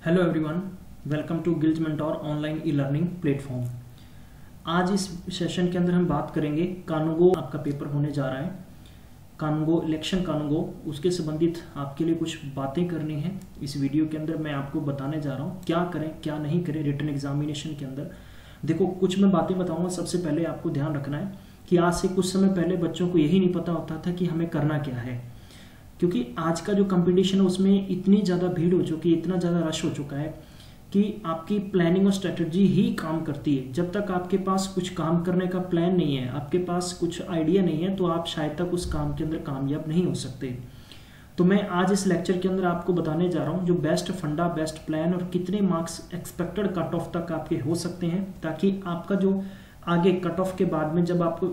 Hello everyone, welcome to Gillz mentor online e learning platform. आज इस session के अंदर हम बात करेंगे कानूंगो आपका पेपर होने जा रहा है। कानूंगो इलेक्शन कानूंगो उसके संबंधित आपके लिए कुछ बातें करनी है। इस वीडियो के अंदर मैं आपको बताने जा रहा हूँ क्या करें क्या नहीं करें रिटन एग्जामिनेशन के अंदर। देखो, कुछ मैं बातें बताऊंगा। सबसे पहले आपको ध्यान रखना है कि आज से कुछ समय पहले बच्चों को यही नहीं पता होता था कि हमें करना क्या है, क्योंकि आज का जो कंपटीशन है उसमें इतनी ज़्यादा भीड़ हो चुकी है, इतना ज़्यादा रश हो चुका है कि आपकी प्लानिंग और स्ट्रेटजी ही काम करती है। जब तक आपके पास कुछ काम करने का प्लान नहीं है, आपके पास कुछ आइडिया नहीं है, तो आप शायद तक उस काम के अंदर कामयाब नहीं हो सकते। तो मैं आज इस लेक्चर के अंदर आपको बताने जा रहा हूँ जो बेस्ट फंडा, बेस्ट प्लान और कितने मार्क्स एक्सपेक्टेड कट ऑफ तक आपके हो सकते हैं, ताकि आपका जो आगे कट ऑफ के बाद में जब आप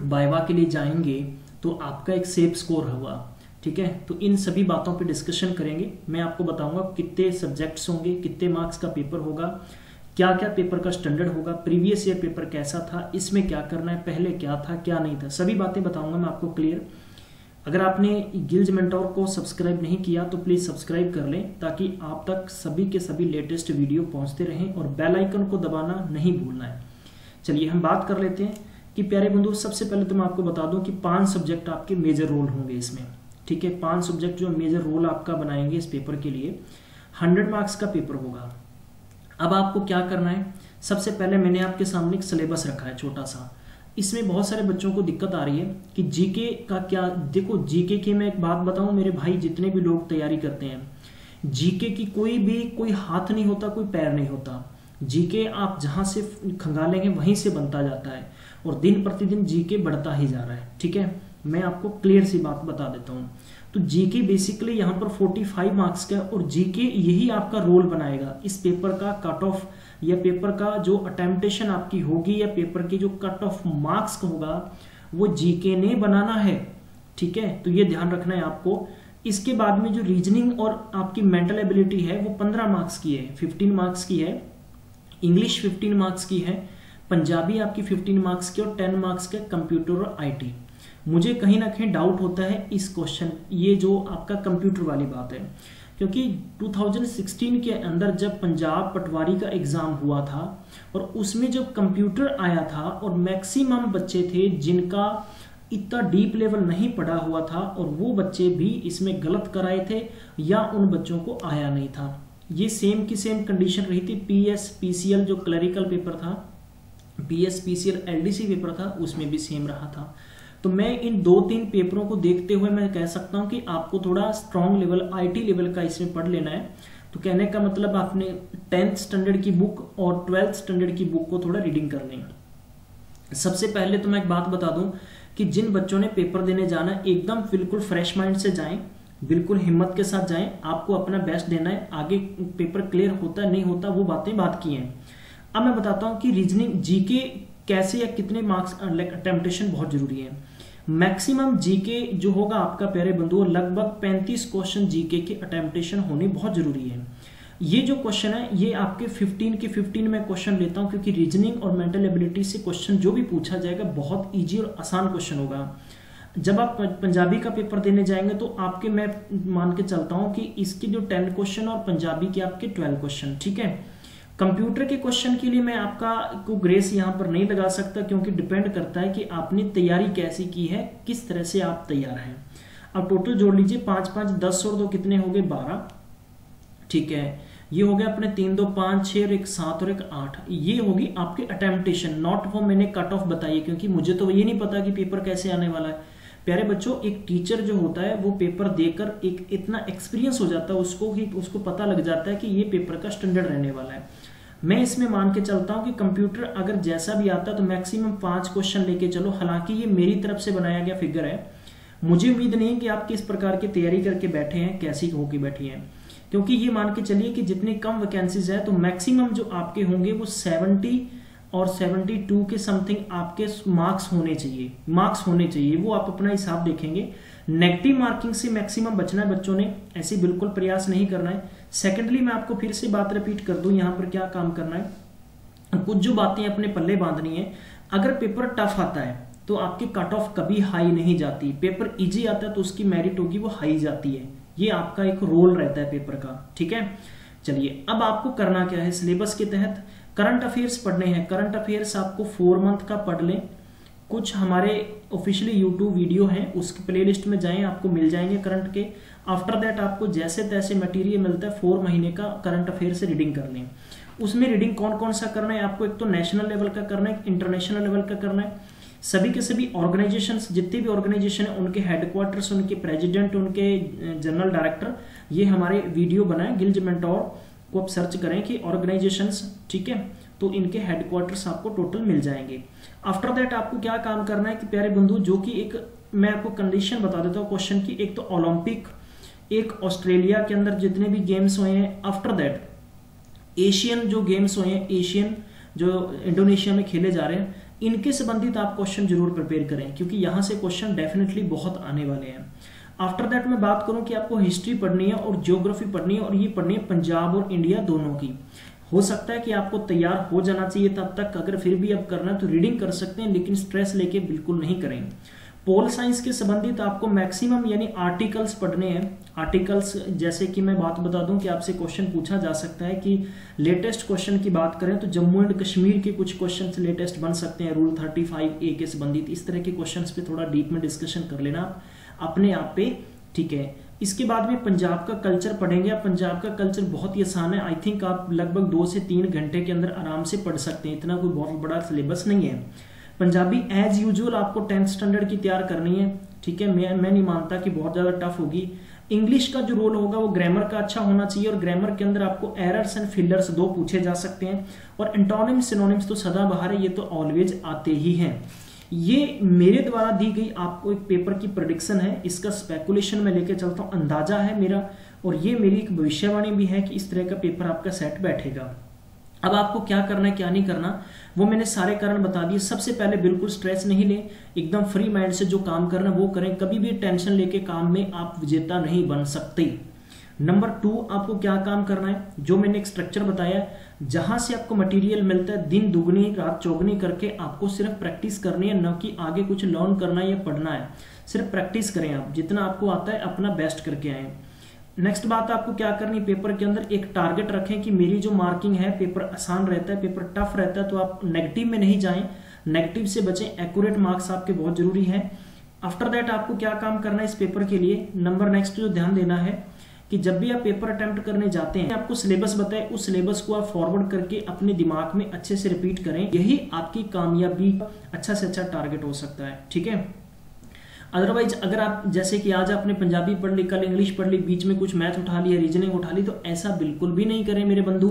वाइवा के लिए जाएंगे तो आपका एक सेफ स्कोर होगा। ठीक है, तो इन सभी बातों पे डिस्कशन करेंगे। मैं आपको बताऊंगा कितने सब्जेक्ट्स होंगे, कितने मार्क्स का पेपर होगा, क्या क्या पेपर का स्टैंडर्ड होगा, प्रीवियस ईयर पेपर कैसा था, इसमें क्या करना है, पहले क्या था क्या नहीं था, सभी बातें बताऊंगा मैं आपको क्लियर। अगर आपने गिल्ज मेंटोर को सब्सक्राइब नहीं किया तो प्लीज सब्सक्राइब कर लें, ताकि आप तक सभी के सभी लेटेस्ट वीडियो पहुंचते रहें, और बेल आइकन को दबाना नहीं भूलना है। चलिए हम बात कर लेते हैं कि प्यारे बंधु, सबसे पहले तो मैं आपको बता दूं कि 5 सब्जेक्ट आपके मेजर रोल होंगे इसमें। ठीक है, 5 सब्जेक्ट जो मेजर रोल आपका बनाएंगे इस पेपर के लिए। 100 मार्क्स का पेपर होगा। अब आपको क्या करना है, सबसे पहले मैंने आपके सामने एक सिलेबस रखा है छोटा सा। इसमें बहुत सारे बच्चों को दिक्कत आ रही है कि जीके का क्या। देखो, जीके की मैं एक बात बताऊं मेरे भाई, जितने भी लोग तैयारी करते हैं, जीके की कोई हाथ नहीं होता, कोई पैर नहीं होता। जीके आप जहां से खंगालेंगे वहीं से बनता जाता है, और दिन प्रतिदिन जीके बढ़ता ही जा रहा है। ठीक है, मैं आपको क्लियर सी बात बता देता हूं। तो जीके बेसिकली यहाँ पर 45 मार्क्स का, और जीके यही आपका रोल बनाएगा इस पेपर का कट ऑफ, या पेपर का जो अटेम्प्टेशन आपकी होगी, या पेपर की जो कट ऑफ मार्क्स होगा वो जीके ने बनाना है। ठीक है, तो ये ध्यान रखना है आपको। इसके बाद में जो रीजनिंग और आपकी मेंटल एबिलिटी है वो 15 मार्क्स की है, 15 मार्क्स की है। इंग्लिश 15 मार्क्स की है, पंजाबी आपकी 15 मार्क्स की, और 10 मार्क्स के कंप्यूटर और आईटी। मुझे कहीं ना कहीं डाउट होता है इस क्वेश्चन, ये जो आपका कंप्यूटर वाली बात है, क्योंकि 2016 के अंदर जब पंजाब पटवारी का एग्जाम हुआ था और उसमें जब कंप्यूटर आया था, और मैक्सिमम बच्चे थे जिनका इतना डीप लेवल नहीं पढ़ा हुआ था, और वो बच्चे भी इसमें गलत कराए थे या उन बच्चों को आया नहीं था। ये सेम की सेम कंडीशन रही थी। पीएस पीसीएल जो क्लरिकल पेपर था, पीएस पीसीएल एलडीसी पेपर था, उसमें भी सेम रहा था। तो मैं इन 2-3 पेपरों को देखते हुए मैं कह सकता हूं कि आपको थोड़ा स्ट्रॉन्ग लेवल, आईटी लेवल का इसमें पढ़ लेना है। तो कहने का मतलब आपने 10th स्टैंडर्ड की बुक और 12th स्टैंडर्ड की बुक को थोड़ा रीडिंग कर लेंगे। सबसे पहले तो मैं एक बात बता दूं कि जिन बच्चों ने पेपर देने जाना है, एकदम बिल्कुल फ्रेश माइंड से जाएं, बिल्कुल हिम्मत के साथ जाएं। आपको अपना बेस्ट देना है। आगे पेपर क्लियर होता है नहीं होता वो बातें बात की हैं। अब मैं बताता हूं कि रीजनिंग जीके कैसे या कितने मार्क्स अटेम्प्टेशन बहुत जरूरी है। मैक्सिमम जीके जो होगा आपका प्यारे बंधुओं, लगभग 35 क्वेश्चन जीके के अटेम्प्टेशन होने बहुत जरूरी है। ये जो क्वेश्चन है ये आपके 15 के 15 में क्वेश्चन लेता हूं, क्योंकि रीजनिंग और मेंटल एबिलिटी से क्वेश्चन जो भी पूछा जाएगा बहुत ईजी और आसान क्वेश्चन होगा। जब आप पंजाबी का पेपर देने जाएंगे तो आपके, मैं मान के चलता हूं कि इसके जो 10 क्वेश्चन और पंजाबी के आपके 12 क्वेश्चन। ठीक है, कंप्यूटर के क्वेश्चन के लिए मैं आपका को ग्रेस यहां पर नहीं लगा सकता, क्योंकि डिपेंड करता है कि आपने तैयारी कैसी की है, किस तरह से आप तैयार हैं। अब टोटल जोड़ लीजिए, 5 5 10 और 2 कितने हो गए, 12। ठीक है, ये हो गया अपने 3 2 5 6 और 1 7 और 1 8। ये होगी आपके अटेम्प्टेशन। नॉट वो मैंने कट ऑफ बताइए, क्योंकि मुझे तो ये नहीं पता कि पेपर कैसे आने वाला है। प्यारे बच्चों, एक टीचर जो होता है वो पेपर देकर एक इतना एक्सपीरियंस हो जाता है उसको कि उसको पता लग जाता है कि ये पेपर का स्टैंडर्ड रहने वाला है। मैं इसमें मान के चलता हूं कि कंप्यूटर अगर जैसा भी आता है तो मैक्सिमम 5 क्वेश्चन लेके चलो। हालांकि ये मेरी तरफ से बनाया गया फिगर है, मुझे उम्मीद नहीं कि आप किस प्रकार की तैयारी करके बैठे हैं, कैसी होके बैठी हैं, क्योंकि ये मान के चलिए कि जितनी कम वैकेंसीज है तो मैक्सिमम जो आपके होंगे वो 70 और 72 के समथिंग आपके मार्क्स होने चाहिए। वो आप अपना हिसाब देखेंगे। नेगेटिव मार्किंग से मैक्सिमम बचना है बच्चों ने, ऐसे बिल्कुल प्रयास नहीं करना है। सेकेंडली, मैं आपको फिर से बात रिपीट कर दूं, यहां पर क्या काम करना है, कुछ जो बातें अपने पल्ले बांधनी है। अगर पेपर टफ आता है तो आपकी कट ऑफ कभी हाई नहीं जाती, पेपर इजी आता है तो उसकी मेरिट होगी वो हाई जाती है। ये आपका एक रोल रहता है पेपर का। ठीक है, चलिए अब आपको करना क्या है, सिलेबस के तहत करंट अफेयर्स पढ़ने हैं। करंट अफेयर्स आपको 4 मंथ का पढ़ लें। कुछ हमारे ऑफिशियली यूट्यूब वीडियो हैं, उसकी प्लेलिस्ट में जाएं, आपको मिल जाएंगे करंट के। आफ्टर दैट आपको जैसे तैसे मटेरियल मिलता है 4 महीने का करंट अफेयर से रीडिंग कर लें। उसमें रीडिंग कौन कौन सा करना है आपको, एक तो नेशनल लेवल का करना है, इंटरनेशनल लेवल का करना है। सभी के सभी ऑर्गेनाइजेशंस, जितने भी ऑर्गेनाइजेशन है उनके हेडक्वार्टर्स, उनके प्रेसिडेंट, उनके जनरल डायरेक्टर, ये हमारे वीडियो बनाए गिल्ज मेंटोर को आप सर्च करें कि ऑर्गेनाइजेशंस, ठीक है, तो इनके हेडक्वार्टर्स आपको टोटल मिल जाएंगे। आफ्टर दैट आपको क्या काम करना है कि प्यारे बंधु, जो कि एक मैं आपको कंडीशन बता देता हूँ क्वेश्चन की, एक तो ओलंपिक, एक ऑस्ट्रेलिया के अंदर जितने भी गेम्स हुए हैं, आफ्टर दैट एशियन जो गेम्स हुए हैं, एशियन जो इंडोनेशिया में खेले जा रहे हैं, इनके संबंधित आप क्वेश्चन जरूर प्रिपेयर करें, क्योंकि यहां से क्वेश्चन डेफिनेटली बहुत आने वाले हैं। आफ्टर दैट मैं बात करूं कि आपको हिस्ट्री पढ़नी है और ज्योग्राफी पढ़नी है, और ये पढ़नी है पंजाब और इंडिया दोनों की। हो सकता है कि आपको तैयार हो जाना चाहिए तब तक, अगर फिर भी अब करना है तो रीडिंग कर सकते हैं, लेकिन स्ट्रेस लेके बिल्कुल नहीं करें। पोल साइंस के संबंधित आपको मैक्सिमम यानी आर्टिकल्स पढ़ने हैं। आर्टिकल्स जैसे कि मैं बात बता दूं कि आपसे क्वेश्चन पूछा जा सकता है कि लेटेस्ट क्वेश्चन की बात करें तो जम्मू एंड कश्मीर के कुछ क्वेश्चन लेटेस्ट बन सकते हैं, रूल 35A के संबंधित। इस तरह के क्वेश्चन पे थोड़ा डीप में डिस्कशन कर लेना अपने आप पे, ठीक है। इसके बाद में पंजाब का कल्चर पढ़ेंगे। आप पंजाब का कल्चर बहुत ही आसान है, आई थिंक आप लगभग 2 से 3 घंटे के अंदर आराम से पढ़ सकते हैं, इतना कोई बहुत बड़ा सिलेबस नहीं है। पंजाबी एज यूजुअल आपको 10th स्टैंडर्ड की तैयार करनी है, ठीक है। मैं नहीं मानता कि बहुत ज्यादा टफ होगी। इंग्लिश का जो रोल होगा वो ग्रामर का अच्छा होना चाहिए, और ग्रामर के अंदर आपको एरर्स एंड फिलर्स 2 पूछे जा सकते हैं, और एंटोनिम्स सिनोनिम्स तो सदाबहार है, ये तो ऑलवेज आते ही हैं। ये मेरे द्वारा दी गई आपको एक पेपर की प्रेडिक्शन है, इसका स्पेकुलेशन में लेके चलता हूं, अंदाजा है मेरा, और ये मेरी एक भविष्यवाणी भी है कि इस तरह का पेपर आपका सेट बैठेगा। अब आपको क्या करना है क्या नहीं करना वो मैंने सारे कारण बता दिए। सबसे पहले बिल्कुल स्ट्रेस नहीं लें, एकदम फ्री माइंड से जो काम करना वो करें, कभी भी टेंशन लेके काम में आप विजेता नहीं बन सकते। नंबर 2 आपको क्या काम करना है, जो मैंने एक स्ट्रक्चर बताया, जहां से आपको मटेरियल मिलता है दिन दुगनी रात चौगनी करके आपको सिर्फ प्रैक्टिस करनी है, न कि आगे कुछ लर्न करना है या पढ़ना है। सिर्फ प्रैक्टिस करें, आप जितना आपको आता है अपना बेस्ट करके आए। नेक्स्ट बात आपको क्या करनी, पेपर के अंदर एक टारगेट रखें कि मेरी जो मार्किंग है, पेपर आसान रहता है, पेपर टफ रहता है, तो आप नेगेटिव में नहीं जाएं, नेगेटिव से बचें, एक्यूरेट मार्क्स आपके बहुत जरूरी है। आफ्टर दैट आपको क्या काम करना है इस पेपर के लिए, नंबर नेक्स्ट जो ध्यान देना है कि जब भी आप पेपर अटेम्प्ट करने जाते हैं, आपको सिलेबस बताए, उस सिलेबस को आप फॉरवर्ड करके अपने दिमाग में अच्छे से रिपीट करें, यही आपकी कामयाबी का अच्छा से अच्छा टारगेट हो सकता है, ठीक है। अदरवाइज अगर आप जैसे कि आज आपने पंजाबी पढ़ ली, कल इंग्लिश पढ़ ली, बीच में कुछ मैथ उठा लिया, रीजनिंग उठा ली, तो ऐसा बिल्कुल भी नहीं करें मेरे बंधु,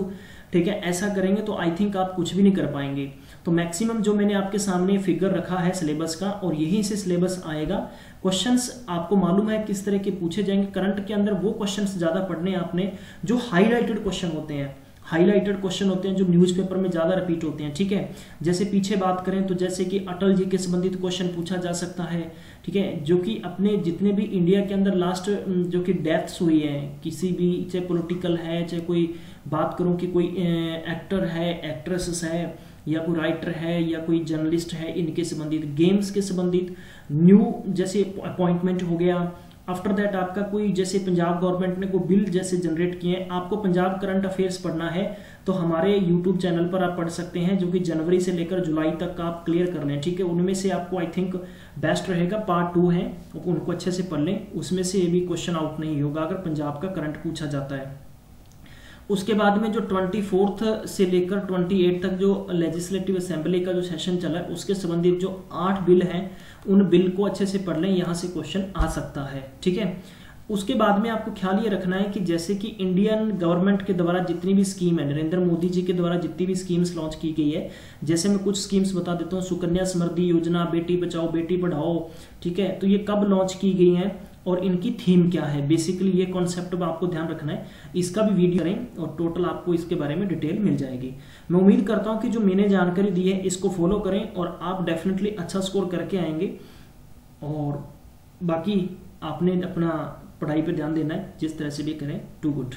ठीक है। ऐसा करेंगे तो आई थिंक आप कुछ भी नहीं कर पाएंगे। तो मैक्सिमम जो मैंने आपके सामने फिगर रखा है सिलेबस का, और यहीं से सिलेबस आएगा। क्वेश्चंस आपको मालूम है किस तरह के पूछे जाएंगे। करंट के अंदर वो क्वेश्चंस ज्यादा पढ़ने आपने जो हाईलाइटेड क्वेश्चन होते हैं, हाईलाइटेड क्वेश्चन होते हैं जो न्यूज़पेपर में ज्यादा रिपीट होते हैं, ठीक है। जैसे पीछे बात करें तो जैसे कि अटल जी के संबंधित क्वेश्चन पूछा जा सकता है, ठीक है, जो कि अपने जितने भी इंडिया के अंदर लास्ट जो कि डेथ्स हुई है किसी भी, चाहे पॉलिटिकल है, चाहे कोई बात करूं कि कोई एक्टर है, एक्ट्रेसेस है, या कोई राइटर है, या कोई जर्नलिस्ट है, इनके संबंधित, गेम्स के संबंधित, न्यू जैसे अपॉइंटमेंट हो गया। आफ्टर दैट आपका कोई जैसे पंजाब गवर्नमेंट ने कोई बिल जैसे जनरेट किए हैं, आपको पंजाब करंट अफेयर्स पढ़ना है तो हमारे यूट्यूब चैनल पर आप पढ़ सकते हैं, जो कि जनवरी से लेकर जुलाई तक का आप क्लियर कर लें, ठीक है। उनमें से आपको आई थिंक बेस्ट रहेगा पार्ट 2 है, उनको अच्छे से पढ़ लें, उसमें से ये भी क्वेश्चन आउट नहीं होगा अगर पंजाब का करंट पूछा जाता है। उसके बाद में जो 24 से लेकर 28 तक जो लेजिस्लेटिव असेंबली का जो सेशन चला है, उसके संबंधित जो 8 बिल हैं, उन बिल को अच्छे से पढ़ लें, यहाँ से क्वेश्चन आ सकता है, ठीक है। उसके बाद में आपको ख्याल ये रखना है कि जैसे कि इंडियन गवर्नमेंट के द्वारा जितनी भी स्कीम है, नरेंद्र मोदी जी के द्वारा जितनी भी स्कीम्स लॉन्च की गई है, जैसे मैं कुछ स्कीम्स बता देता हूँ, सुकन्या समृद्धि योजना, बेटी बचाओ बेटी पढ़ाओ, ठीक है, तो ये कब लॉन्च की गई है और इनकी थीम क्या है, बेसिकली ये कॉन्सेप्ट में आपको ध्यान रखना है। इसका भी वीडियो करें और टोटल आपको इसके बारे में डिटेल मिल जाएगी। मैं उम्मीद करता हूं कि जो मैंने जानकारी दी है इसको फॉलो करें और आप डेफिनेटली अच्छा स्कोर करके आएंगे। और बाकी आपने अपना पढ़ाई पर ध्यान देना है, जिस तरह से भी करें, टू गुड।